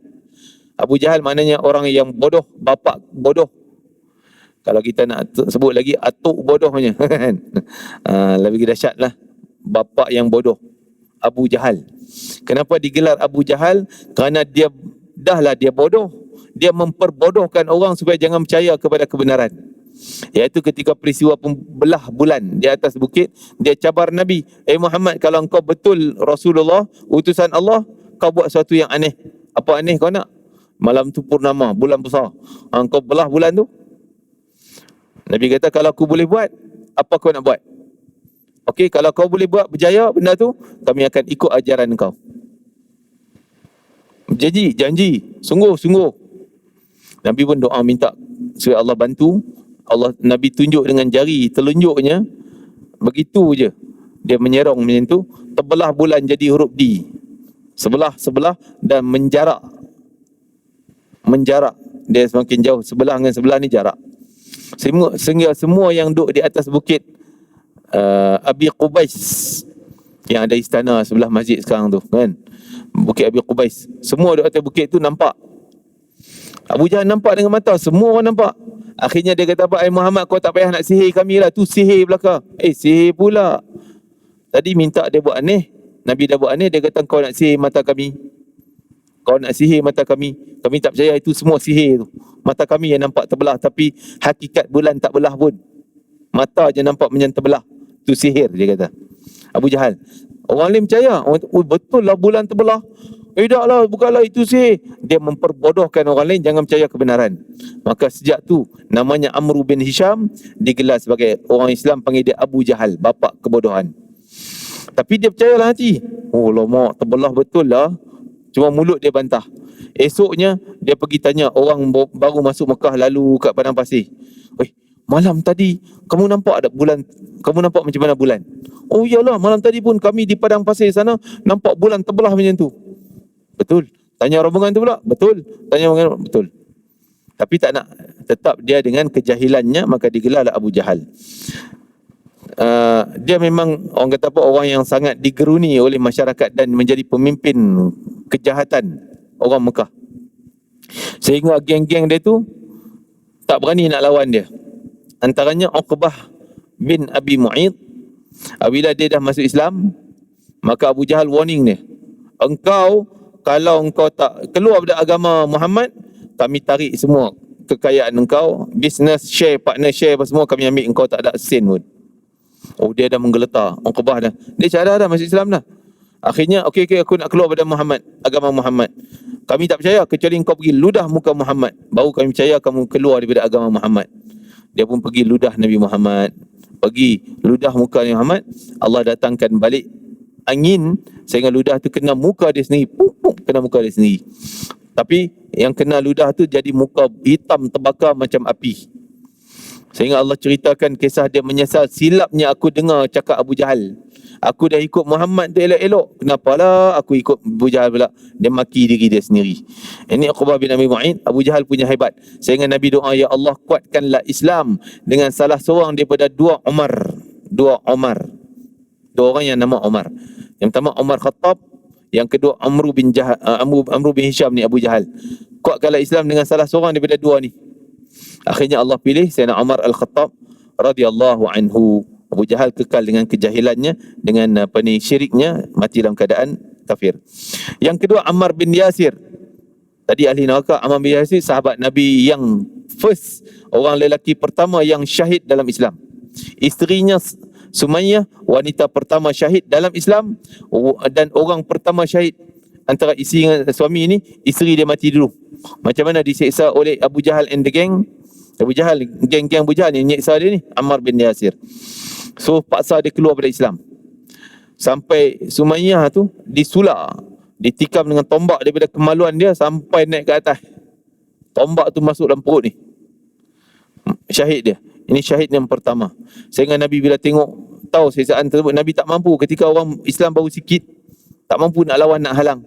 Abu Jahal maknanya orang yang bodoh, bapa bodoh. Kalau kita nak sebut lagi, atuk bodohnya kan. Lebih dahsyat lah, bapa yang bodoh, Abu Jahal. Kenapa digelar Abu Jahal? Kerana dia bodoh, dia memperbodohkan orang supaya jangan percaya kepada kebenaran. Iaitu ketika peristiwa pembelah bulan di atas bukit, dia cabar Nabi, Muhammad, kalau engkau betul Rasulullah, utusan Allah, kau buat sesuatu yang aneh. Apa aneh kau nak? Malam tu purnama, bulan besar, engkau belah bulan tu. Nabi kata, kalau aku boleh buat, Apa kau nak buat? Okey, kalau kau boleh buat berjaya benda tu, kami akan ikut ajaran kau. Janji, sungguh. Nabi pun doa minta supaya Allah bantu. Nabi tunjuk dengan jari telunjuknya, begitu je dia menyerong macam tu, terbelah bulan jadi huruf D, sebelah dan menjarak dia semakin jauh, sebelah dengan sebelah ni jarak, sehingga semua yang duduk di atas bukit Abi Qubais yang ada istana sebelah masjid sekarang tu kan, Bukit Abi Qubais, semua duduk atas bukit tu nampak. Abu Jahal nampak dengan mata, semua orang nampak. Akhirnya dia kata apa? Muhammad, kau tak payah nak sihir kami lah, tu sihir belaka. Sihir pula. Tadi minta dia buat aneh, Nabi dah buat aneh, dia kata kau nak sihir mata kami. Kau nak sihir mata kami. Kami tak percaya itu semua sihir tu. Mata kami yang nampak terbelah, tapi hakikat bulan tak belah pun. Mata je nampak macam terbelah. Tu sihir, dia kata. Abu Jahal. Orang lain percaya. Orang kata, betul lah bulan terbelah. Taklah, bukanlah itu sihir. Dia memperbodohkan orang lain, jangan percaya kebenaran. Maka sejak tu namanya Amr bin Hisham digelar sebagai, orang Islam panggil dia Abu Jahal, bapa kebodohan. Tapi dia percayalah hati. Lama terbelah betul lah. Cuma mulut dia bantah. Esoknya dia pergi tanya orang baru masuk Mekah lalu kat padang pasir. Malam tadi kamu nampak ada bulan? Kamu nampak macam mana bulan? Iyalah, malam tadi pun kami di padang pasir sana nampak bulan terbelah macam tu. Betul. Tanya rombongan tu pula. Betul. Tanya rombongan, betul. Tapi tak nak, tetap dia dengan kejahilannya, maka digelarlah Abu Jahal. Dia memang orang kata apa, orang yang sangat digeruni oleh masyarakat dan menjadi pemimpin kejahatan orang Mekah. Sehingga geng-geng dia tu tak berani nak lawan dia. Antaranya Uqbah bin Abi Mu'id. Bila dia dah masuk Islam, maka Abu Jahal warning dia. Kalau engkau tak keluar dari agama Muhammad, kami tarik semua kekayaan engkau, business share, partner share apa semua kami ambil, engkau tak ada sen pun. Dia dah menggeletar. Uqbah dah. Dia cadar dah masuk Islam dah. Akhirnya, okey, aku nak keluar daripada Muhammad, agama Muhammad. Kami tak percaya kecuali engkau pergi ludah muka Muhammad, baru kami percaya kamu keluar daripada agama Muhammad. Dia pun pergi ludah Nabi Muhammad, pergi ludah muka Nabi Muhammad. Allah datangkan balik angin sehingga ludah tu kena muka dia sendiri, kena muka dia sendiri. Tapi yang kena ludah tu jadi muka hitam terbakar macam api. Sehingga Allah ceritakan kisah dia menyesal, silapnya aku dengar cakap Abu Jahal. Aku dah ikut Muhammad tu elok-elok, kenapalah aku ikut Abu Jahal pula. Dia maki diri dia sendiri. Ini Uqbah bin Abi Mu'id. Abu Jahal punya hebat. Sehingga Nabi doa, ya Allah kuatkanlah Islam dengan salah seorang daripada dua Umar. Dua orang yang nama Umar. Yang pertama Umar Khattab, yang kedua Amr bin Hisham ni, Abu Jahal. Kuatkanlah Islam dengan salah seorang daripada dua ni. Akhirnya Allah pilih Sayyidina Umar Al-Khattab radhiyallahu anhu. Abu Jahal kekal dengan kejahilannya, dengan syiriknya, mati dalam keadaan kafir. Yang kedua Ammar bin Yasir. Tadi ahli neraka. Ammar bin Yasir sahabat Nabi yang first, orang lelaki pertama yang syahid dalam Islam. Isterinya Sumayyah, wanita pertama syahid dalam Islam, dan orang pertama syahid antara isteri dengan suami ini, isteri dia mati dulu. Macam mana diseksa oleh Abu Jahal and the gang. Geng-geng Abu Jahal ni nyeksa dia ni, Ammar bin Yasir. So paksa dia keluar dari Islam. Sampai Sumayyah tu disulak, ditikam dengan tombak daripada kemaluan dia sampai naik ke atas. Tombak tu masuk dalam perut ni. Syahid dia. Ini syahid yang pertama. Sehingga Nabi bila tengok, tahu siksaan tersebut, Nabi tak mampu ketika orang Islam baru sikit, tak mampu nak lawan, nak halang.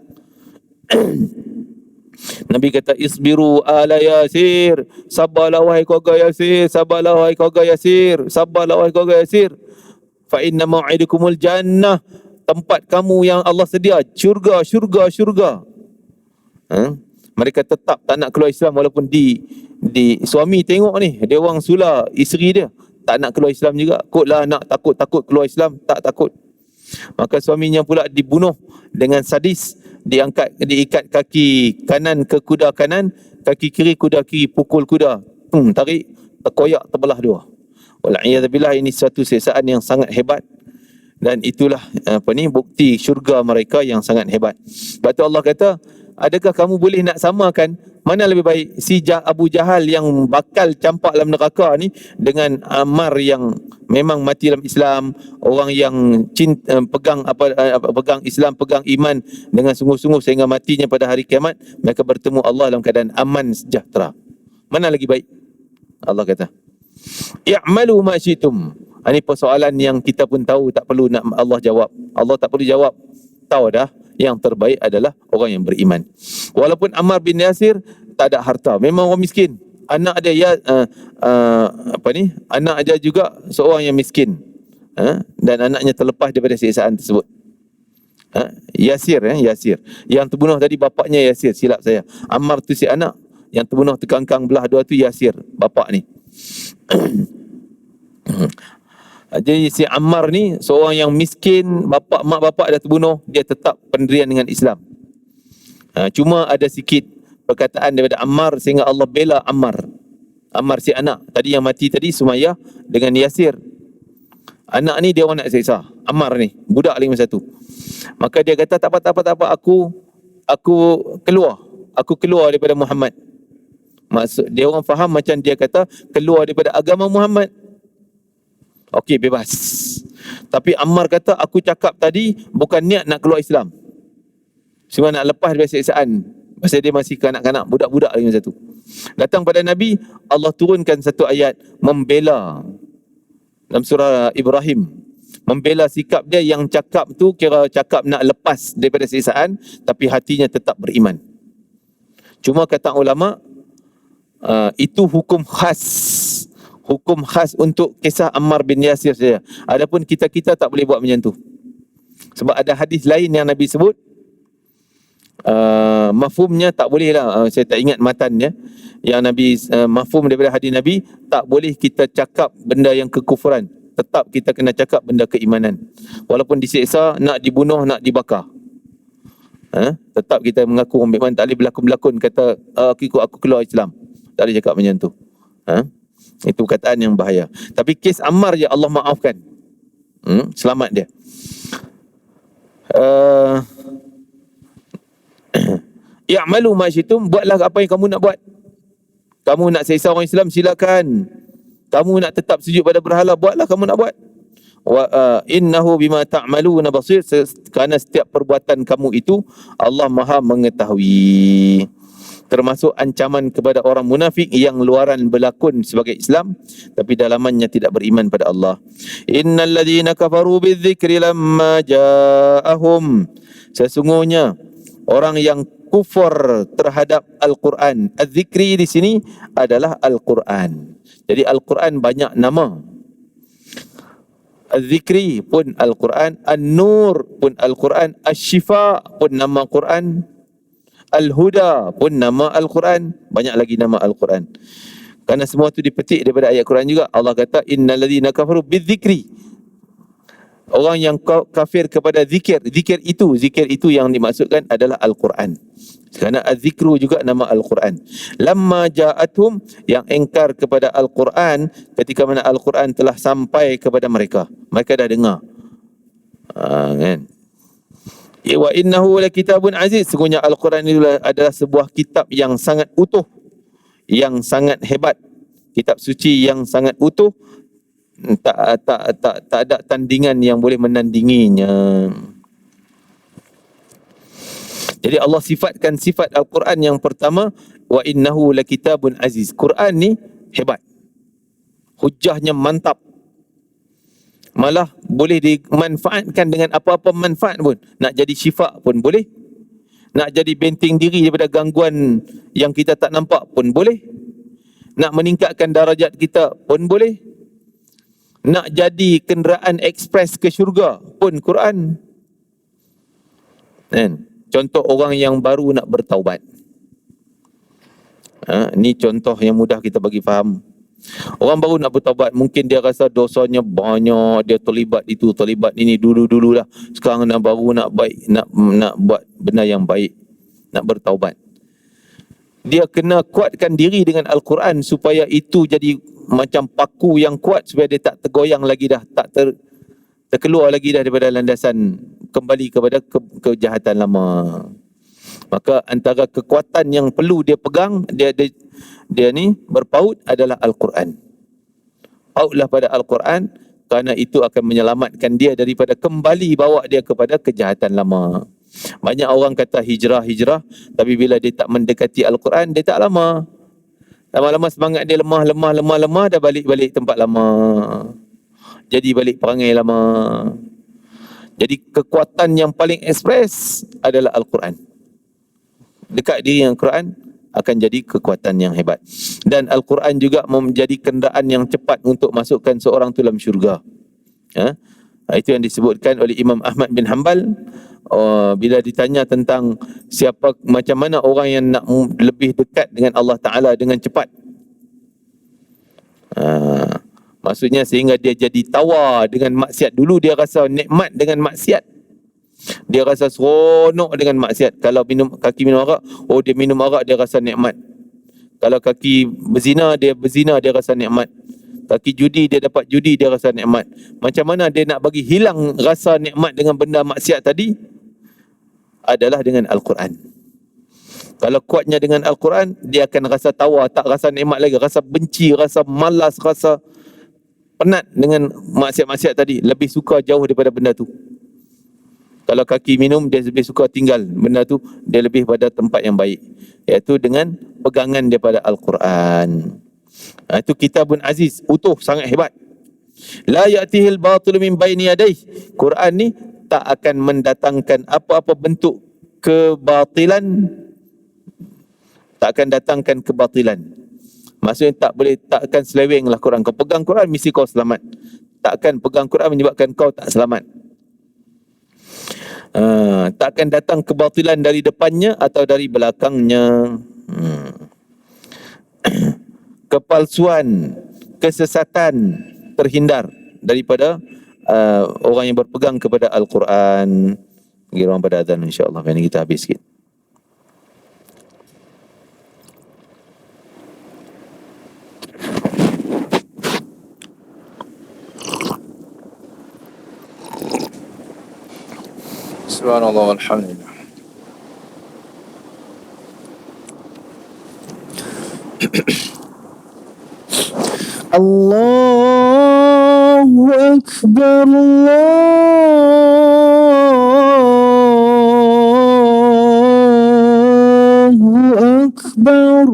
Nabi kata, isbiru ala Yasir, sabarlah wahai keluarga Yasir, sabarlah wahai keluarga Yasir, sabarlah wahai keluarga Yasir, fa inna mau'idukumul jannah, tempat kamu yang Allah sedia, syurga. Mereka tetap tak nak keluar Islam, walaupun di suami tengok ni, dia orang sula isteri dia, tak nak keluar Islam juga. Kotlah nak takut keluar Islam, tak takut. Maka suaminya pula dibunuh dengan sadis, diikat kaki kanan ke kuda kanan, kaki kiri kuda kiri, pukul kuda, tarik, terkoyak, terbelah dua. Wal'iyadzubillah, ini satu siksaan yang sangat hebat. Dan itulah bukti syurga mereka yang sangat hebat. Sebab tu Allah kata, adakah kamu boleh nak samakan mana lebih baik si Abu Jahal yang bakal campak dalam neraka ni dengan Ammar yang memang mati dalam Islam, orang yang pegang pegang Islam, pegang iman dengan sungguh-sungguh sehingga matinya pada hari kiamat, mereka bertemu Allah dalam keadaan aman sejahtera. Mana lagi baik? Allah kata, "I'malu ma syi'tum." Ini persoalan yang kita pun tahu, tak perlu nak Allah jawab. Allah tak perlu jawab. Tahu dah, yang terbaik adalah orang yang beriman. Walaupun Ammar bin Yasir tak ada harta, memang orang miskin. Anak dia anak dia juga seorang yang miskin. Dan anaknya terlepas daripada siksaan tersebut. Yasir. Yang terbunuh tadi bapaknya Yasir, silap saya. Ammar tu si anak, yang terbunuh terkangkang belah dua tu Yasir, bapak ni. Jadi si Ammar ni seorang yang miskin, mak bapak dah terbunuh, dia tetap pendirian dengan Islam. Cuma ada sikit perkataan daripada Ammar sehingga Allah bela Ammar. Ammar si anak tadi yang mati tadi, Sumayyah dengan Yasir. Anak ni dia orang nak seksa, Ammar ni budak lagi masa tu. Maka dia kata tak apa, aku keluar daripada Muhammad. Maksud dia orang faham macam dia kata keluar daripada agama Muhammad. Okey, bebas. Tapi Ammar kata aku cakap tadi bukan niat nak keluar Islam, cuma nak lepas dari siksaan. Pasal dia masih kanak-kanak, budak-budak lagi masa tu. Datang pada Nabi, Allah turunkan satu ayat membela dalam surah Ibrahim, membela sikap dia yang cakap tu kira cakap nak lepas daripada siksaan, tapi hatinya tetap beriman. Cuma kata ulama, itu hukum khas untuk kisah Ammar bin Yasir saja. Adapun kita tak boleh buat macam tu. Sebab ada hadis lain yang Nabi sebut, mafhumnya tak boleh lah, saya tak ingat matannya, yang Nabi mafhum daripada hadis Nabi, tak boleh kita cakap benda yang kekufuran, tetap kita kena cakap benda keimanan. Walaupun disiksa, nak dibunuh, nak dibakar, tetap kita mengaku orang beriman. Tak boleh berlakon-berlakon kata aku keluar Islam. Tak boleh cakap macam tu. Itu perkataan yang bahaya. Tapi kes Ammar je Allah maafkan, selamat dia. I'malu ma syi'tum, buatlah apa yang kamu nak buat. Kamu nak seksa orang Islam, silakan. Kamu nak tetap sujud pada berhala, buatlah kamu nak buat. Wa innahu bima ta'maluna basir, kerana setiap perbuatan kamu itu Allah Maha mengetahui. Termasuk ancaman kepada orang munafik yang luaran berlakon sebagai Islam tapi dalamannya tidak beriman pada Allah. Innal ladzina kafaru bidzikri lamma ja'ahum, sesungguhnya orang yang kufur terhadap Al-Quran. Az-zikri di sini adalah Al-Quran. Jadi Al-Quran banyak nama. Az-zikri pun Al-Quran, An-Nur pun Al-Quran, Asy-Syifa pun nama Quran, Al-Huda pun nama Al-Quran, banyak lagi nama Al-Quran. Kerana semua tu dipetik daripada ayat Quran juga. Allah kata innal ladzina kafaru bidzikri, orang yang kafir kepada zikir. Zikir itu yang dimaksudkan adalah Al-Quran. Kerana az-zikru juga nama Al-Quran. Lamma ja'athum, yang engkar kepada Al-Quran ketika mana Al-Quran telah sampai kepada mereka. Mereka dah dengar. Kan? Wa innahu lakitabun aziz, sesungguhnya Al-Quran itu adalah sebuah kitab yang sangat utuh, yang sangat hebat, kitab suci yang sangat utuh, tak ada tandingan yang boleh menandinginya. Jadi Allah sifatkan sifat Al-Quran yang pertama, wa innahu lakitabun aziz. Quran ni hebat, hujahnya mantap, malah boleh dimanfaatkan dengan apa-apa manfaat pun. Nak jadi syifa pun boleh, nak jadi benteng diri daripada gangguan yang kita tak nampak pun boleh, nak meningkatkan darajat kita pun boleh, nak jadi kenderaan ekspres ke syurga pun Quran. Kan? Contoh orang yang baru nak bertaubat. Ni contoh yang mudah kita bagi faham. Orang baru nak bertaubat, mungkin dia rasa dosanya banyak, dia terlibat itu, terlibat ini dulu-dulu dah. Sekarang baru nak baik, nak buat benda yang baik, nak bertaubat. Dia kena kuatkan diri dengan Al-Quran supaya itu jadi macam paku yang kuat, supaya dia tak tergoyang lagi dah, tak terkeluar lagi dah daripada landasan, kembali kepada kejahatan lama. Maka antara kekuatan yang perlu dia pegang, dia ni berpaut adalah Al-Quran. Pautlah pada Al-Quran, kerana itu akan menyelamatkan dia daripada kembali bawa dia kepada kejahatan lama. Banyak orang kata hijrah, tapi bila dia tak mendekati Al-Quran, dia tak lama. Lama-lama semangat dia lemah, dah balik tempat lama. Jadi balik perangai lama. Jadi kekuatan yang paling ekspres adalah Al-Quran. Dekat diri yang Al-Quran akan jadi kekuatan yang hebat. Dan Al-Quran juga menjadi kenderaan yang cepat untuk masukkan seorang tu dalam syurga. Itu yang disebutkan oleh Imam Ahmad bin Hanbal. Bila ditanya tentang macam mana orang yang nak lebih dekat dengan Allah Ta'ala dengan cepat. Maksudnya sehingga dia jadi tawar dengan maksiat. Dulu dia rasa nikmat dengan maksiat. Dia rasa seronok dengan maksiat. Kalau kaki minum arak, dia minum arak, dia rasa nikmat. Kalau kaki berzina, dia rasa nikmat. Kaki judi, dia dapat judi, dia rasa nikmat. Macam mana dia nak bagi hilang rasa nikmat dengan benda maksiat tadi? Adalah dengan Al-Quran. Kalau kuatnya dengan Al-Quran, dia akan rasa tawar, tak rasa nikmat lagi, rasa benci, rasa malas, rasa penat dengan maksiat-maksiat tadi. Lebih suka jauh daripada benda tu. Kalau kaki minum, dia lebih suka tinggal benda tu, dia lebih pada tempat yang baik, iaitu dengan pegangan daripada Al-Quran. Itu kitabun aziz, utuh, sangat hebat. La ya'tihil batil min baini yadayhi. Quran ni tak akan mendatangkan apa-apa bentuk kebatilan, tak akan datangkan kebatilan. Maksudnya tak akan seleweng lah Quran. Kau pegang Quran, mesti kau selamat. Tak akan pegang Quran menyebabkan kau tak selamat. Tak akan datang kebatilan dari depannya atau dari belakangnya. Kepalsuan, kesesatan terhindar daripada orang yang berpegang kepada Al-Quran. Orang pada azan insya-Allah. Ini kita habis sikit. Subhanallah walhamdulillah. Allahu Akbar, Allahu Akbar,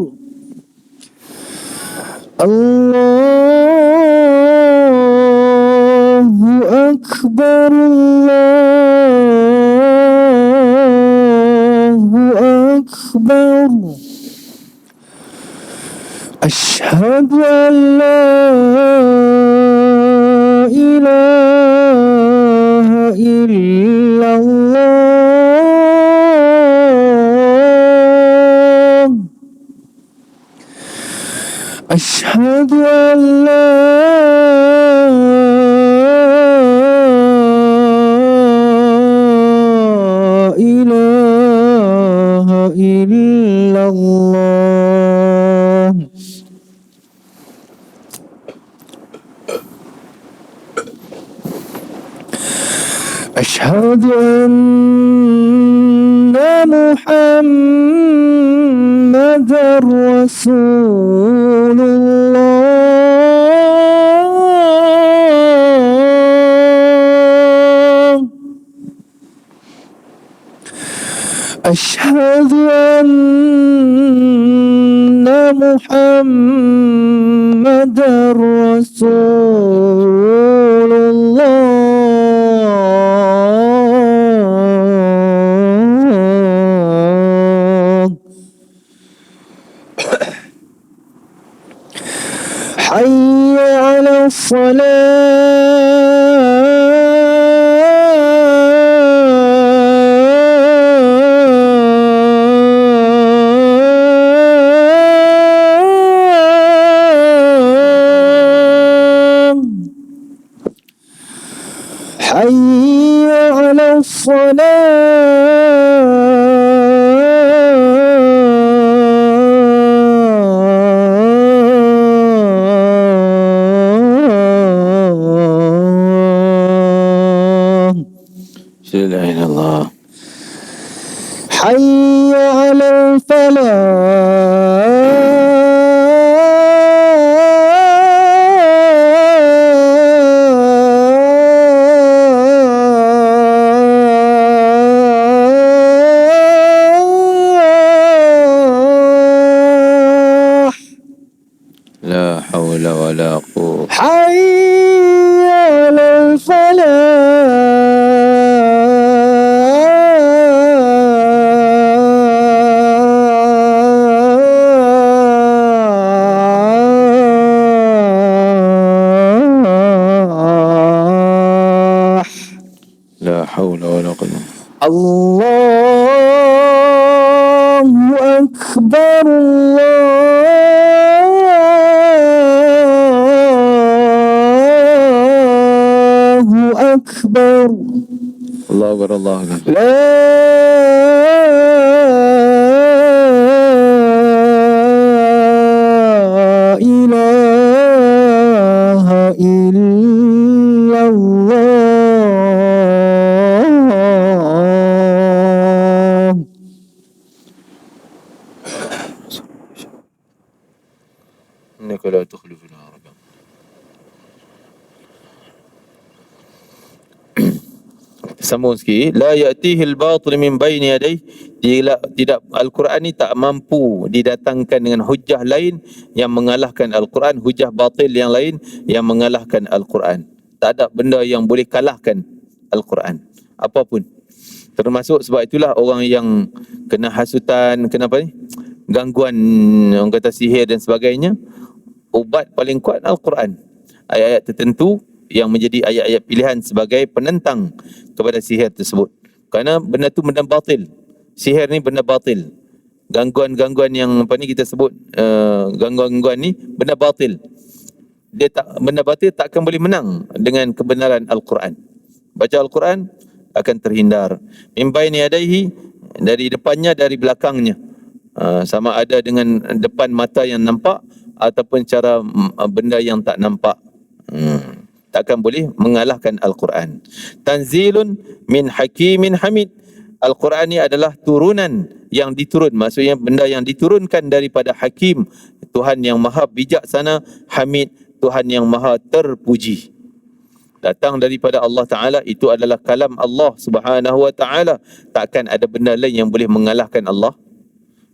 Allahu Akbar, Allahu Akbar. Asyhadu an la ilaha illallah. Asyhadu an la ilaha illallah. أشهد أن محمدا رسول الله. أشهد أن محمدا رسول الله. حي على الصلاة. حي على الصلاة. لا إله إلا الله. حي على الفلاح لا حول ولا قوة. حي على الفلاح لا حول ولا قوة. الله أكبر الله أكبر الله أكبر الله أكبر. لا إله إلا الله. إنك لا تخلف العرب. Sambung sikit. La ya'tihil batil min baini yadayhi. Tidak Al-Quran ni tak mampu didatangkan dengan hujah lain yang mengalahkan Al-Quran, hujah batil yang lain yang mengalahkan Al-Quran. Tak ada benda yang boleh kalahkan Al-Quran apapun. Termasuk sebab itulah orang yang kena hasutan, kena apa ni? Gangguan, orang kata sihir dan sebagainya, ubat paling kuat Al-Quran. Ayat-ayat tertentu yang menjadi ayat-ayat pilihan sebagai penentang kepada sihir tersebut. Kerana benda tu benda batil. Sihir ni benda batil. Gangguan-gangguan yang apa ni kita sebut, gangguan-gangguan ni benda batil. Benda batil tak akan boleh menang dengan kebenaran Al-Quran. Baca Al-Quran akan terhindar. Min baini yadayhi, dari depannya, dari belakangnya. Sama ada dengan depan mata yang nampak ataupun cara benda yang tak nampak. Takkan boleh mengalahkan Al-Quran. Tanzilun min hakimin hamid. Al-Quran ni adalah turunan yang diturun. Maksudnya benda yang diturunkan daripada Hakim, Tuhan yang maha bijaksana, Hamid, Tuhan yang maha terpuji. Datang daripada Allah Ta'ala, itu adalah kalam Allah Subhanahu Wa Ta'ala. Takkan ada benda lain yang boleh mengalahkan Allah,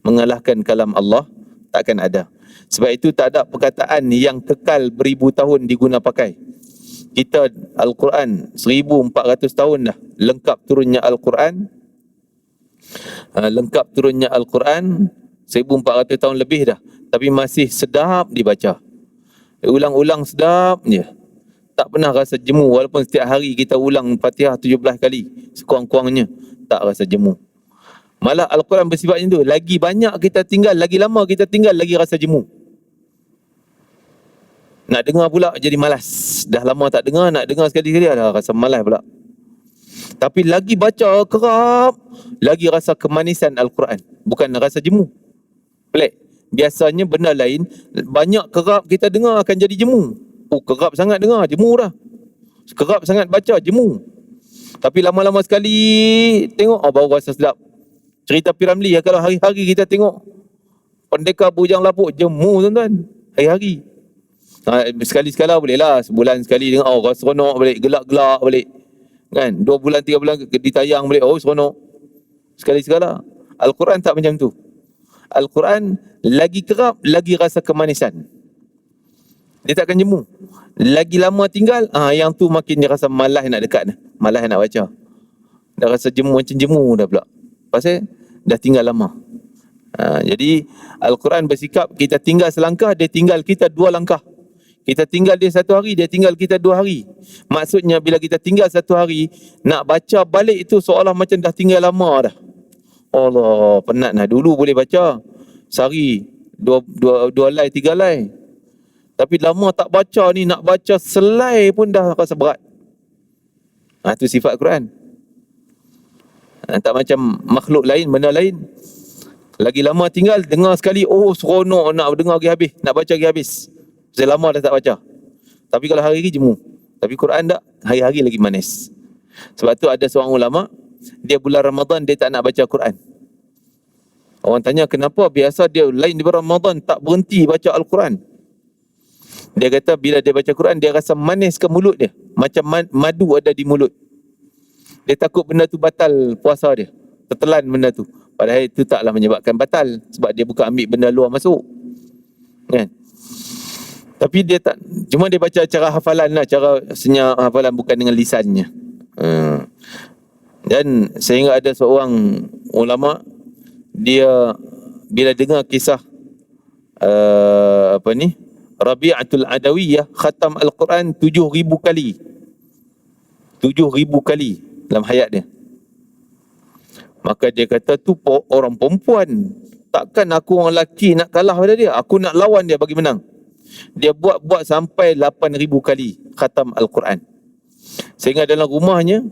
mengalahkan kalam Allah. Takkan ada. Sebab itu tak ada perkataan yang kekal beribu tahun diguna pakai. Kita Al-Quran 1400 tahun dah lengkap turunnya Al-Quran. Lengkap turunnya Al-Quran 1400 tahun lebih dah, tapi masih sedap dibaca. Ulang-ulang sedap je. Tak pernah rasa jemu, walaupun setiap hari kita ulang Fatihah 17 kali sekurang-kurangnya, tak rasa jemu. Malah Al-Quran bersifat macam tu, lagi banyak kita tinggal, lagi lama kita tinggal, lagi rasa jemu. Nak dengar pula jadi malas. Dah lama tak dengar, nak dengar sekali-sekali dah rasa malas pula. Tapi lagi baca kerap, lagi rasa kemanisan Al-Quran, bukan rasa jemu. Pelik. Biasanya benda lain, banyak kerap kita dengar akan jadi jemu. Oh, kerap sangat dengar, jemu dah. Kerap sangat baca, jemu. Tapi lama-lama sekali tengok, baru rasa sedap. Cerita P. Ramlee, kalau hari-hari kita tengok Pendekar Bujang Lapuk, jemu tuan-tuan, hari-hari. Sekali-sekala boleh lah, sebulan sekali tengok, rasa seronok balik, gelak-gelak balik. Kan, 2 bulan, 3 bulan ditayang balik, seronok. Sekali-sekala. Al-Quran tak macam tu. Al-Quran lagi kerap, lagi rasa kemanisan. Dia takkan jemu. Lagi lama tinggal, yang tu makin dia rasa malas nak dekat, malas nak baca. Dah rasa jemu, macam jemu dah pula. Pasal dah tinggal lama. Jadi Al-Quran bersikap, kita tinggal selangkah, dia tinggal kita 2 langkah. Kita tinggal dia 1 hari, dia tinggal kita 2 hari. Maksudnya bila kita tinggal 1 hari, nak baca balik itu seolah macam dah tinggal lama dah. Allah, penat lah. Dulu boleh baca sehari 2 lay, 3 lay. Tapi lama tak baca ni, nak baca selai pun dah rasa berat. Itu sifat Quran. Tak macam makhluk lain, benda lain. Lagi lama tinggal, dengar sekali, seronok nak dengar lagi habis, nak baca lagi habis. Saya lama dah tak baca. Tapi kalau hari-hari jemu. Tapi Quran tak, hari-hari lagi manis. Sebab tu ada seorang ulama, dia bulan Ramadan dia tak nak baca Quran. Orang tanya kenapa, biasa dia lain daripada Ramadan tak berhenti baca Al-Quran. Dia kata bila dia baca Quran dia rasa manis ke mulut dia, macam madu ada di mulut. Dia takut benda tu batal puasa dia, tertelan benda tu. Padahal itu taklah menyebabkan batal, sebab dia bukan ambil benda luar masuk, kan? Tapi dia tak, cuma dia baca cara hafalan lah, cara senyap hafalan, bukan dengan lisannya. Dan sehingga ada seorang ulama, dia bila dengar kisah Rabi'atul Adawiyah khatam Al-Quran 7,000 kali. 7,000 kali dalam hayat dia. Maka dia kata tu orang perempuan, takkan aku orang lelaki nak kalah pada dia, aku nak lawan dia bagi menang. Dia buat sampai 8,000 kali khatam Al-Quran. Sehingga dalam rumahnya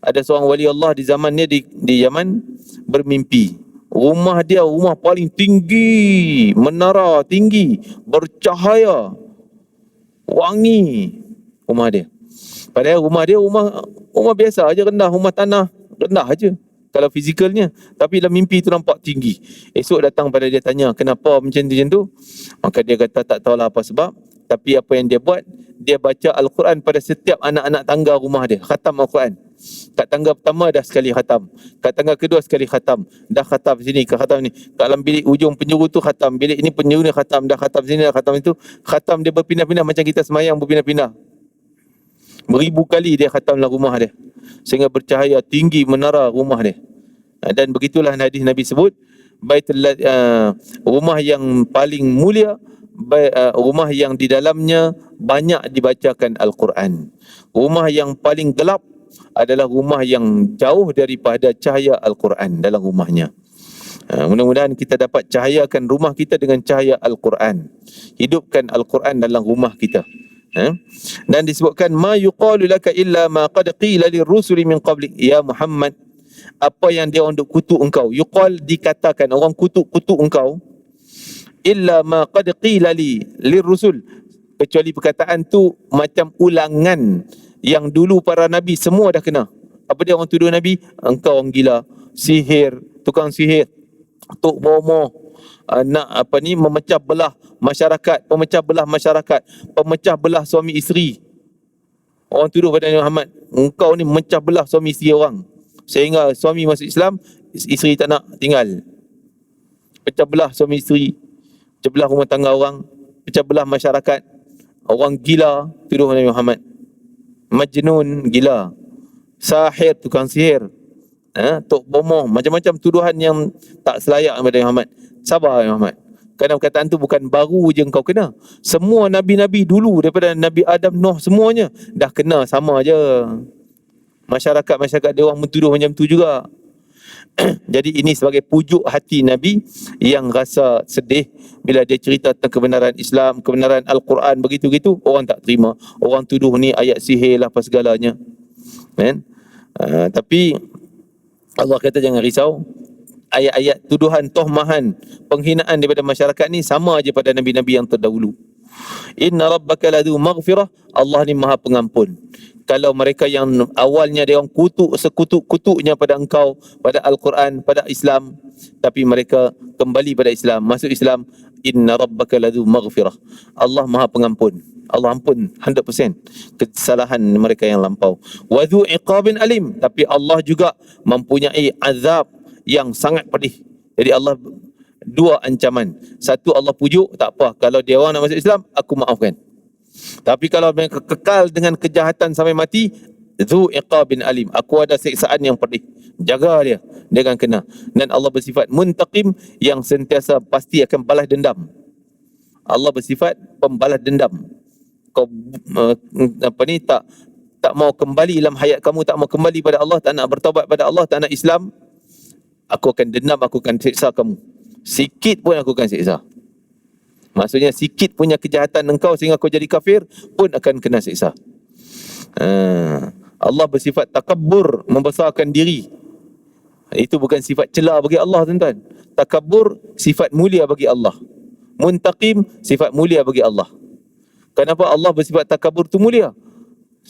ada seorang wali Allah di zamannya di Yaman bermimpi rumah dia rumah paling tinggi, menara tinggi, bercahaya, wangi rumah dia. Padahal rumah dia rumah biasa aja, rendah, rumah tanah rendah aja kalau fizikalnya, tapi dalam mimpi tu nampak tinggi. Esok datang pada dia tanya kenapa macam tu. Maka dia kata tak tahulah apa sebab, tapi apa yang dia buat, dia baca Al-Quran pada setiap anak-anak tangga rumah dia, khatam Al-Quran. Kat tangga pertama dah sekali khatam, kat tangga kedua sekali khatam, dah khatam sini, ke khatam ni, kat dalam bilik ujung penjuru tu khatam, bilik ini penjuru ni khatam, dah khatam sini, dah khatam itu. Khatam dia berpindah-pindah macam kita semayang berpindah-pindah. Beribu kali dia khatam dalam rumah dia, sehingga bercahaya tinggi menara rumah dia. Dan begitulah hadis Nabi sebut, rumah yang paling mulia, rumah yang di dalamnya banyak dibacakan Al-Quran. Rumah yang paling gelap adalah rumah yang jauh daripada cahaya Al-Quran dalam rumahnya. Mudah-mudahan kita dapat cahayakan rumah kita dengan cahaya Al-Quran. Hidupkan Al-Quran dalam rumah kita. Dan disebutkan ma yuqalu laka illa ma qad qila lirrusuli min qablik ya Muhammad. Apa yang dia orang duk kutuk engkau, yuqal dikatakan, orang kutuk engkau, illa ma qad qila lirrusul, kecuali perkataan tu macam ulangan yang dulu para nabi semua dah kena. Apa dia orang tuduh Nabi? Engkau orang gila, sihir, tukang sihir, tok bomoh, nak memecah belah masyarakat, pemecah belah suami isteri. Orang tuduh pada Nabi Muhammad, engkau ni memecah belah suami isteri orang, sehingga suami masuk Islam, isteri tak nak tinggal. Pecah belah suami isteri, pecah belah rumah tangga orang, pecah belah masyarakat. Orang gila, tuduh Nabi Muhammad. Majnun, gila. Sahir, tukang sihir, tok bomoh, macam-macam tuduhan yang tak selayak kepada Muhammad. Sabar Muhammad, kerana perkataan tu bukan baru je engkau kena. Semua nabi-nabi dulu daripada Nabi Adam, Nuh, semuanya dah kena sama je. Masyarakat dia orang mentuduh macam tu juga. Jadi ini sebagai pujuk hati Nabi yang rasa sedih bila dia cerita tentang kebenaran Islam, kebenaran Al-Quran begitu-gitu, orang tak terima. Orang tuduh ni ayat sihir lah apa segalanya, kan? Tapi Allah kata jangan risau. Ayat-ayat tuduhan, tohmahan, penghinaan daripada masyarakat ni sama aja pada nabi-nabi yang terdahulu. Inna rabbaka ladu maghfirah, Allah ni maha pengampun. Kalau mereka yang awalnya dia orang kutuk sekutuk-kutuknya pada engkau, pada Al-Quran, pada Islam, tapi mereka kembali pada Islam, masuk Islam, inna rabbaka ladu maghfirah, Allah maha pengampun. Allah ampun 100% kesalahan mereka yang lampau. Wa dhu iqabin alim, tapi Allah juga mempunyai azab yang sangat pedih. Jadi Allah dua ancaman. Satu, Allah pujuk, tak apa, kalau dia orang nak masuk Islam, aku maafkan. Tapi kalau mereka kekal dengan kejahatan sampai mati, dzu iqabin alim, aku ada siksaan yang pedih. Jaga dia akan kena. Dan Allah bersifat muntaqim, yang sentiasa pasti akan balas dendam. Allah bersifat pembalas dendam. Kau tak mau kembali dalam hayat kamu, tak mau kembali pada Allah, tak nak bertaubat pada Allah, tak nak Islam, aku akan dendam, aku akan siksa kamu. Sikit pun aku akan siksa. Maksudnya sikit punya kejahatan engkau sehingga kau jadi kafir pun akan kena siksa. Allah bersifat takabbur, membesarkan diri. Itu bukan sifat celah bagi Allah, tuan-tuan. Takabbur sifat mulia bagi Allah. Muntaqim sifat mulia bagi Allah. Kenapa Allah bersifat takabbur tu mulia?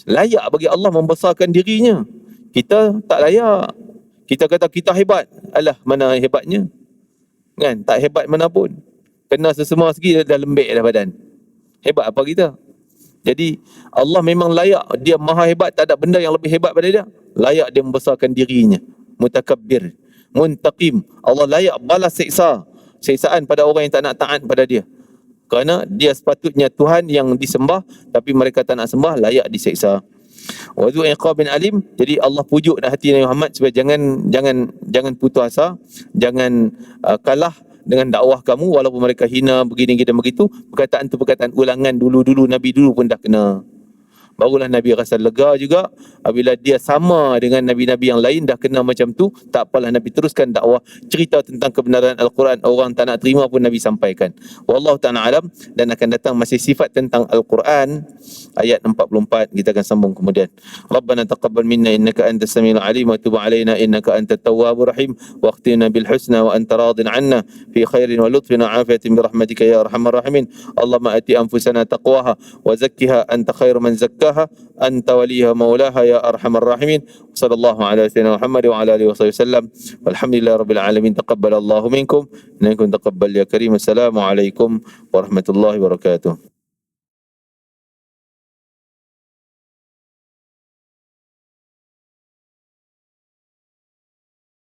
Layak bagi Allah membesarkan dirinya. Kita tak layak. Kita kata kita hebat. Alah, mana hebatnya? Kan? Tak hebat mana pun. Kena sesama segi dah lembek dah badan. Hebat apa kita? Jadi Allah memang layak, dia maha hebat, tak ada benda yang lebih hebat pada dia. Layak dia membesarkan dirinya. Mutakabbir, muntaqim. Allah layak balas siksaan pada orang yang tak nak taat pada dia. Kerana dia sepatutnya Tuhan yang disembah, tapi mereka tak nak sembah, layak diseksa. Wa dzu iqabin alim. Jadi Allah pujuk dah hati Nabi Muhammad supaya jangan putus asa, jangan kalah dengan dakwah kamu walaupun mereka hina begini dan begitu. Perkataan tu perkataan ulangan dulu Nabi dulu pun dah kena. Barulah Nabi rasa lega juga apabila dia sama dengan Nabi-Nabi yang lain dah kena macam tu. Tak apalah, Nabi teruskan dakwah, cerita tentang kebenaran Al-Quran. Orang tak nak terima pun Nabi sampaikan. Wallahu ta'ala alam. Dan akan datang masih sifat tentang Al-Quran ayat 44 kita akan sambung kemudian. Rabbana taqabbal minna innaka antas samiul alim wa tub alaina innaka antat tawwabur rahim waqtina bil husna wa anta radin 'anna fi khairin wa lutfin wa afiyatin bi rahmatika ya arhamar rahimin. Allahumma ati anfusana taqwaha wa zakkiha anta khairu man zakkaha anta waliha maulaha ya arhamar rahimin. Sallallahu ala sayyidina Muhammad wa ala alihi wasallam. Walhamdulillahi rabbil alamin. Taqabbalallahu minkum innakum taqabbal ya karim. Assalamualaikum warahmatullahi wabarakatuh.